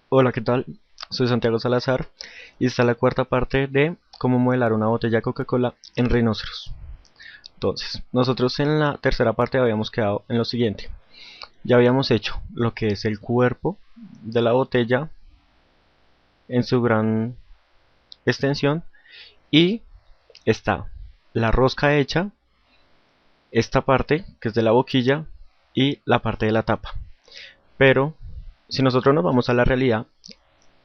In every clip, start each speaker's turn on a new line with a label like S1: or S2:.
S1: Hola, ¿qué tal? Soy Santiago Salazar y esta es la cuarta parte de cómo modelar una botella de Coca-Cola en rinoceros. Entonces, nosotros en la tercera parte habíamos quedado en lo siguiente. Ya habíamos hecho lo que es el cuerpo de la botella en su gran extensión y está la rosca hecha, esta parte que es de la boquilla y la parte de la tapa. Pero si nosotros nos vamos a la realidad,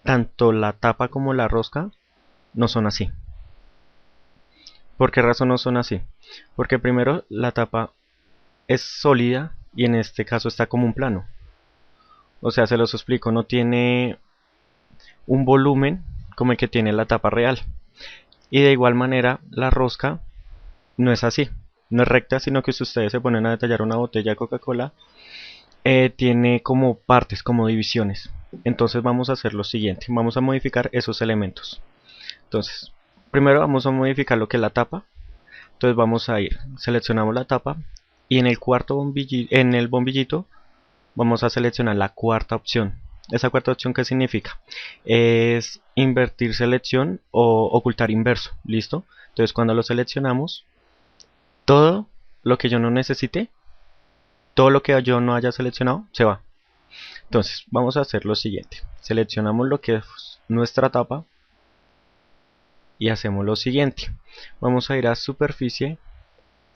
S1: tanto la tapa como la rosca no son así. ¿Por qué razón no son así? Porque primero la tapa es sólida y en este caso está como un plano. O sea, se los explico, no tiene un volumen como el que tiene la tapa real. Y de igual manera la rosca no es así, no es recta, sino que si ustedes se ponen a detallar una botella de Coca-Cola, tiene como partes, como divisiones. Entonces vamos a hacer lo siguiente, vamos a modificar esos elementos. Entonces, primero vamos a modificar lo que es la tapa. Entonces vamos a ir, seleccionamos la tapa y en el cuarto bombillito, en el bombillito vamos a seleccionar la cuarta opción. ¿Esa cuarta opción qué significa? Es invertir selección o ocultar inverso, ¿listo? Entonces cuando lo seleccionamos, todo lo que yo no necesite, todo lo que yo no haya seleccionado, se va. Entonces vamos a hacer lo siguiente. Seleccionamos lo que es nuestra tapa y hacemos lo siguiente. Vamos a ir a superficie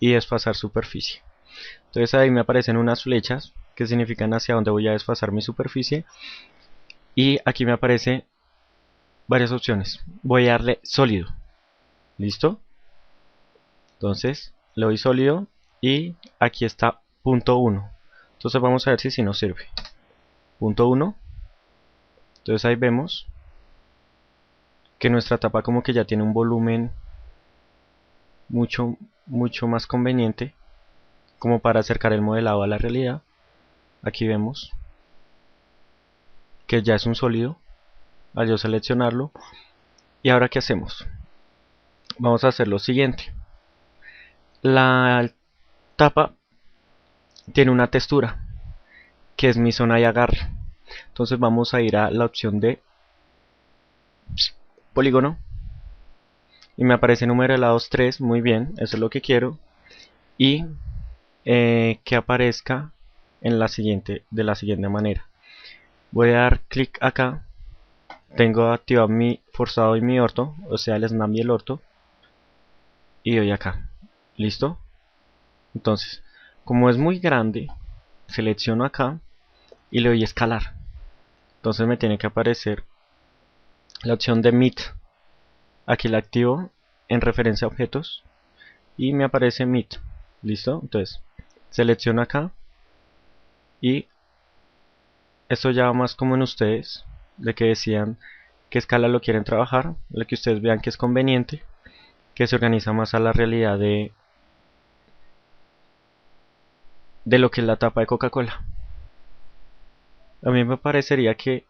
S1: y desfasar superficie. Entonces ahí me aparecen unas flechas que significan hacia dónde voy a desfasar mi superficie. Y aquí me aparecen varias opciones. Voy a darle sólido. ¿Listo? Entonces le doy sólido y aquí está punto 1. Entonces vamos a ver si nos sirve. Punto 1. Entonces ahí vemos que nuestra tapa como que ya tiene un volumen mucho más conveniente como para acercar el modelado a la realidad. Aquí vemos que ya es un sólido al yo seleccionarlo. ¿Y ahora qué hacemos? Vamos a hacer lo siguiente. La tapa tiene una textura que es mi zona de agarre. Entonces vamos a ir a la opción de polígono y me aparece numerados 3, muy bien, eso es lo que quiero. Y que aparezca en de la siguiente manera. Voy a dar clic acá, tengo activado mi forzado y mi orto, o sea el snap y el orto, y doy acá. ¿Listo? Entonces, como es muy grande, selecciono acá y le doy escalar. Entonces me tiene que aparecer la opción de Meet. Aquí la activo en referencia a objetos y me aparece Meet. ¿Listo? Entonces selecciono acá y esto ya va más como en ustedes, de que decían qué escala lo quieren trabajar, lo que ustedes vean que es conveniente, que se organiza más a la realidad de lo que es la tapa de Coca-Cola. A mí me parecería que,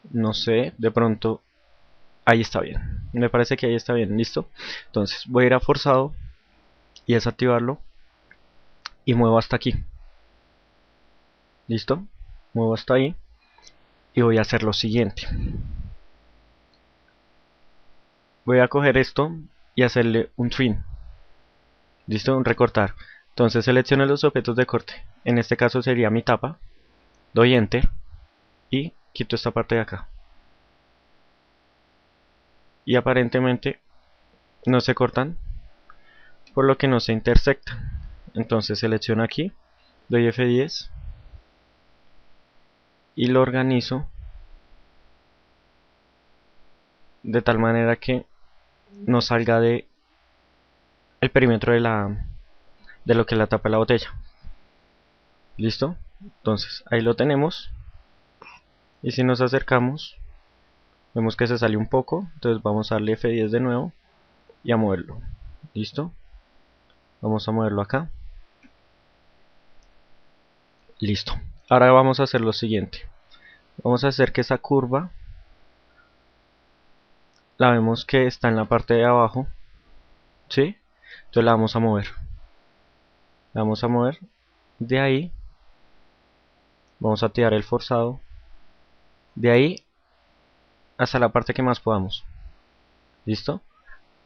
S1: no sé, de pronto ahí está bien. Me parece que ahí está bien, listo. Entonces voy a ir a forzado y desactivarlo y muevo hasta aquí. Listo, muevo hasta ahí y voy a hacer lo siguiente. Voy a coger esto y hacerle un trim. Listo, un recortar. Entonces selecciono los objetos de corte. En este caso sería mi tapa. Doy enter y quito esta parte de acá. Y aparentemente no se cortan, por lo que no se intersectan. Entonces selecciono aquí, doy F10 y lo organizo de tal manera que no salga de el perímetro de lo que es la tapa de la botella. ¿Listo? Entonces ahí lo tenemos. Y si nos acercamos, vemos que se sale un poco. Entonces vamos a darle F10 de nuevo y a moverlo. ¿Listo? Vamos a moverlo acá. Listo. Ahora vamos a hacer lo siguiente. Vamos a hacer que esa curva la vemos que está en la parte de abajo, ¿sí? Entonces la vamos a mover. La vamos a mover de ahí. Vamos a tirar el forzado de ahí hasta la parte que más podamos. ¿Listo?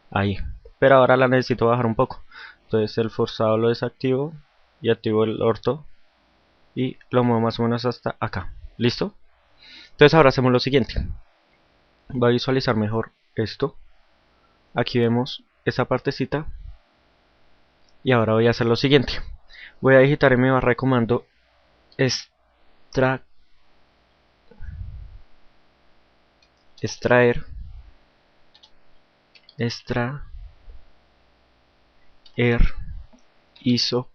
S1: Ahí. Pero ahora la necesito bajar un poco. Entonces el forzado lo desactivo y activo el orto y lo muevo más o menos hasta acá. ¿Listo? Entonces ahora hacemos lo siguiente. Voy a visualizar mejor esto. Aquí vemos esa partecita. Y ahora voy a hacer lo siguiente. Voy a digitar en mi barra de comando extraer ISO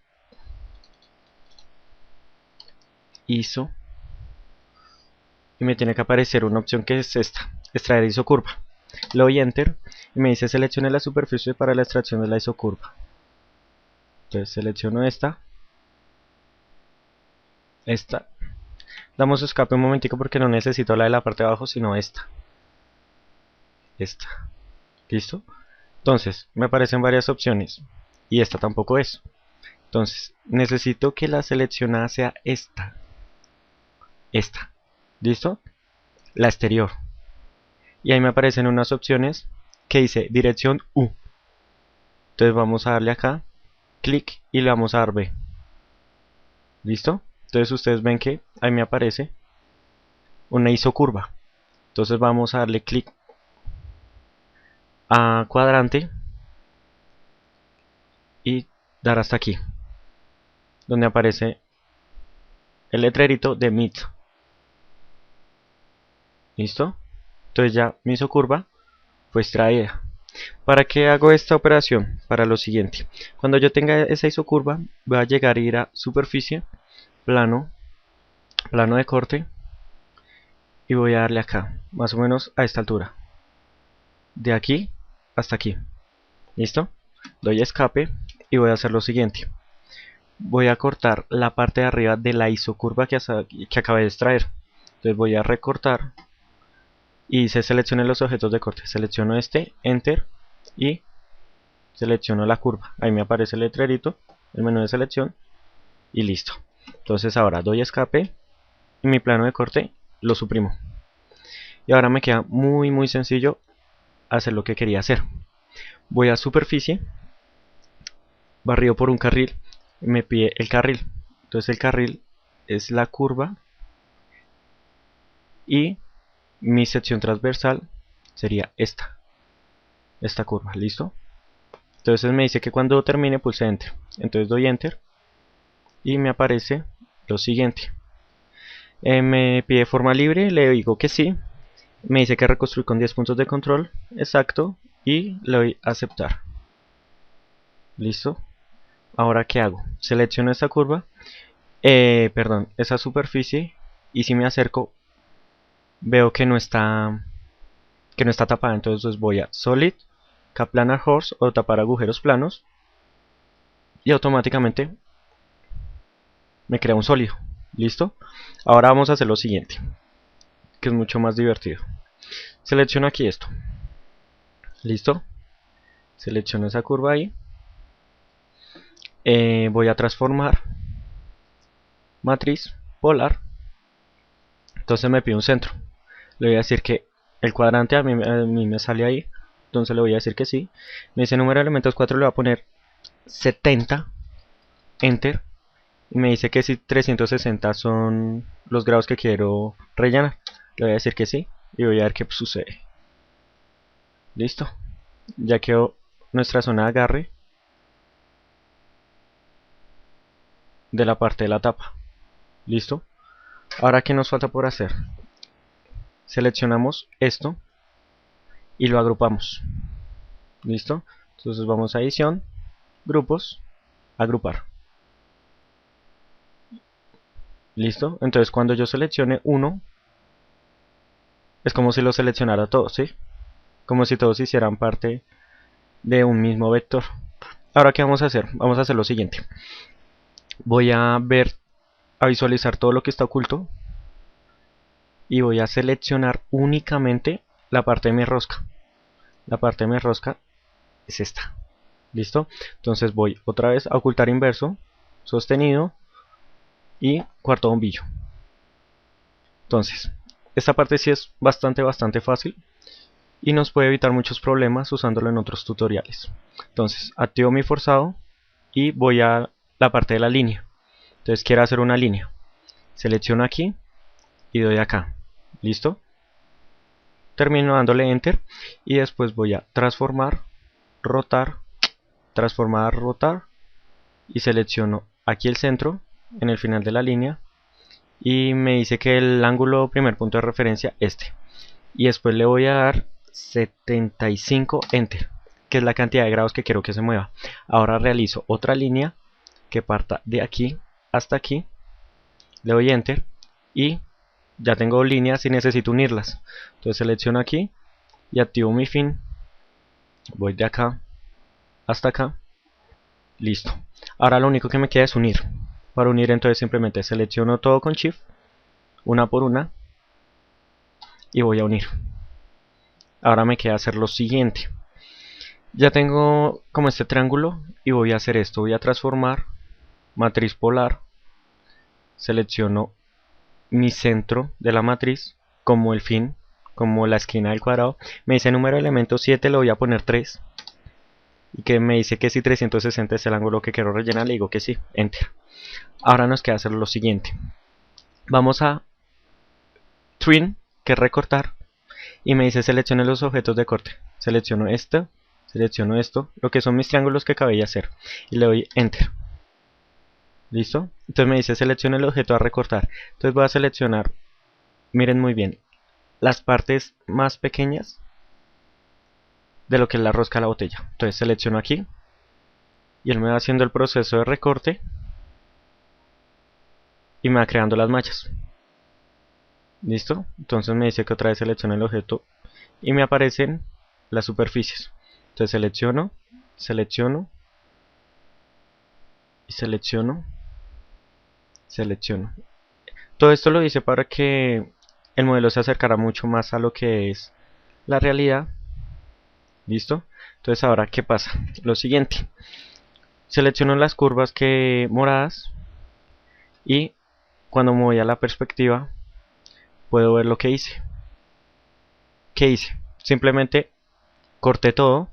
S1: y me tiene que aparecer una opción que es esta, extraer isocurva. Le doy enter y me dice seleccione la superficie para la extracción de la isocurva. Entonces selecciono esta. Damos escape un momentico porque no necesito la de la parte de abajo, sino esta. ¿Listo? Entonces me aparecen varias opciones y esta tampoco es. Entonces necesito que la seleccionada sea esta. ¿Listo? La exterior. Y ahí me aparecen unas opciones que dice dirección U. Entonces vamos a darle acá, clic y le vamos a dar B. ¿Listo? Entonces ustedes ven que ahí me aparece una isocurva. Entonces vamos a darle clic a cuadrante y dar hasta aquí, donde aparece el letrerito de Meet. ¿Listo? Entonces ya mi isocurva fue extraída. ¿Para qué hago esta operación? Para lo siguiente. Cuando yo tenga esa isocurva, voy a llegar a ir a superficie, plano de corte, y voy a darle acá, más o menos a esta altura. De aquí hasta aquí. ¿Listo? Doy escape y voy a hacer lo siguiente. Voy a cortar la parte de arriba de la isocurva que acabé de extraer. Entonces voy a recortar y se seleccione los objetos de corte. Selecciono este, enter y selecciono la curva. Ahí me aparece el letrerito, el menú de selección y listo. Entonces ahora doy escape y mi plano de corte lo suprimo. Y ahora me queda muy sencillo hacer lo que quería hacer. Voy a superficie, barrido por un carril, me pide el carril. Entonces el carril es la curva y mi sección transversal sería esta curva. ¿Listo? Entonces me dice que cuando termine pulse enter. Entonces doy enter y me aparece lo siguiente. Me pide forma libre, le digo que sí. Me dice que reconstruir con 10 puntos de control, exacto, y le doy a aceptar. ¿Listo? Ahora ¿qué hago? Selecciono esta curva, esa superficie, y si me acerco veo que no está tapada. Entonces voy a Solid, Planar Horse o tapar agujeros planos y automáticamente me crea un sólido. ¿Listo? Ahora vamos a hacer lo siguiente, que es mucho más divertido. Selecciono aquí esto. ¿Listo? Selecciono esa curva ahí. Voy a transformar matriz polar. Entonces me pide un centro. Le voy a decir que el cuadrante a mí me sale ahí. Entonces le voy a decir que sí. Me dice número de elementos 4, le voy a poner 70. Enter. Y me dice que si 360 son los grados que quiero rellenar. Le voy a decir que sí. Y voy a ver qué sucede. Listo. Ya quedó nuestra zona de agarre de la parte de la tapa. Listo. Ahora ¿qué nos falta por hacer? Seleccionamos esto y lo agrupamos. ¿Listo? Entonces vamos a edición, grupos, agrupar. ¿Listo? Entonces cuando yo seleccione uno, es como si lo seleccionara todos, ¿sí? Como si todos hicieran parte de un mismo vector. Ahora ¿qué vamos a hacer? Vamos a hacer lo siguiente. Voy a visualizar todo lo que está oculto y voy a seleccionar únicamente la parte de mi rosca. la parte de mi rosca es esta. ¿Listo? Entonces voy otra vez a ocultar inverso, sostenido y cuarto bombillo. Entonces, esta parte sí es bastante fácil y nos puede evitar muchos problemas usándolo en otros tutoriales. Entonces, activo mi forzado y voy a la parte de la línea. Entonces quiero hacer una línea. Selecciono aquí y doy acá. ¿Listo? Termino dándole Enter y después voy a transformar, rotar, transformar, rotar y selecciono aquí el centro en el final de la línea y me dice que el ángulo primer punto de referencia este. Y después le voy a dar 75 Enter, que es la cantidad de grados que quiero que se mueva. Ahora realizo otra línea que parta de aquí hasta aquí, le doy Enter y ya tengo líneas y necesito unirlas. Entonces selecciono aquí y activo mi fin, voy de acá hasta acá, listo. Ahora lo único que me queda es unir. Para unir entonces simplemente selecciono todo con Shift, una por una, y voy a unir. Ahora me queda hacer lo siguiente. Ya tengo como este triángulo y voy a hacer esto, voy a transformar, matriz polar, selecciono mi centro de la matriz como el fin, como la esquina del cuadrado. Me dice número de elementos 7, le voy a poner 3. Y que me dice que si 360 es el ángulo que quiero rellenar, le digo que sí, Enter. Ahora nos queda hacer lo siguiente. Vamos a Trim, que es recortar, y me dice seleccione los objetos de corte. Selecciono esto, lo que son mis triángulos que acabé de hacer, y le doy Enter. ¿Listo? Entonces me dice seleccione el objeto a recortar. Entonces voy a seleccionar, miren muy bien, las partes más pequeñas de lo que es la rosca de la botella. Entonces selecciono aquí y él me va haciendo el proceso de recorte y me va creando las mallas. ¿Listo? Entonces me dice que otra vez seleccione el objeto y me aparecen las superficies. Entonces selecciono y selecciono. Todo esto lo hice para que el modelo se acercara mucho más a lo que es la realidad. ¿Listo? Entonces ahora, ¿qué pasa? Lo siguiente. Selecciono las curvas moradas y cuando me voy a la perspectiva puedo ver lo que hice. ¿Qué hice? Simplemente corté todo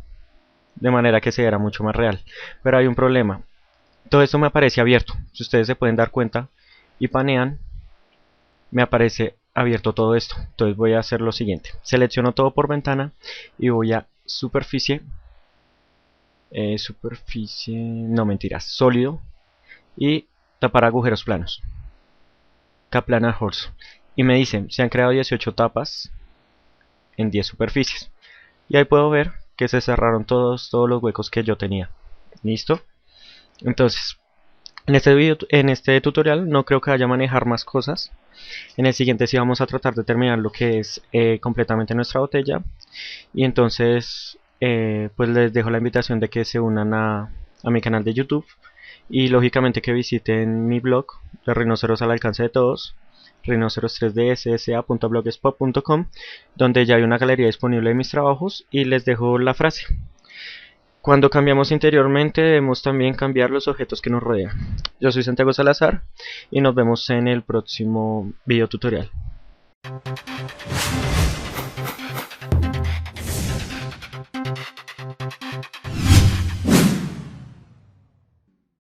S1: de manera que se viera mucho más real. Pero hay un problema. Todo esto me aparece abierto. Si ustedes se pueden dar cuenta y panean, me aparece abierto todo esto. Entonces voy a hacer lo siguiente. Selecciono todo por ventana y voy a superficie, no mentiras, sólido y tapar agujeros planos. Kaplana Horse. Y me dicen, se han creado 18 tapas en 10 superficies. Y ahí puedo ver que se cerraron todos los huecos que yo tenía. ¿Listo? Entonces, en este tutorial no creo que vaya a manejar más cosas. En el siguiente sí vamos a tratar de terminar lo que es completamente nuestra botella. Y entonces, pues les dejo la invitación de que se unan a mi canal de YouTube. Y lógicamente que visiten mi blog de Rinoceros al alcance de todos, rinoceros3dssa.blogspot.com, donde ya hay una galería disponible de mis trabajos y les dejo la frase. Cuando cambiamos interiormente debemos también cambiar los objetos que nos rodean. Yo soy Santiago Salazar y nos vemos en el próximo video tutorial.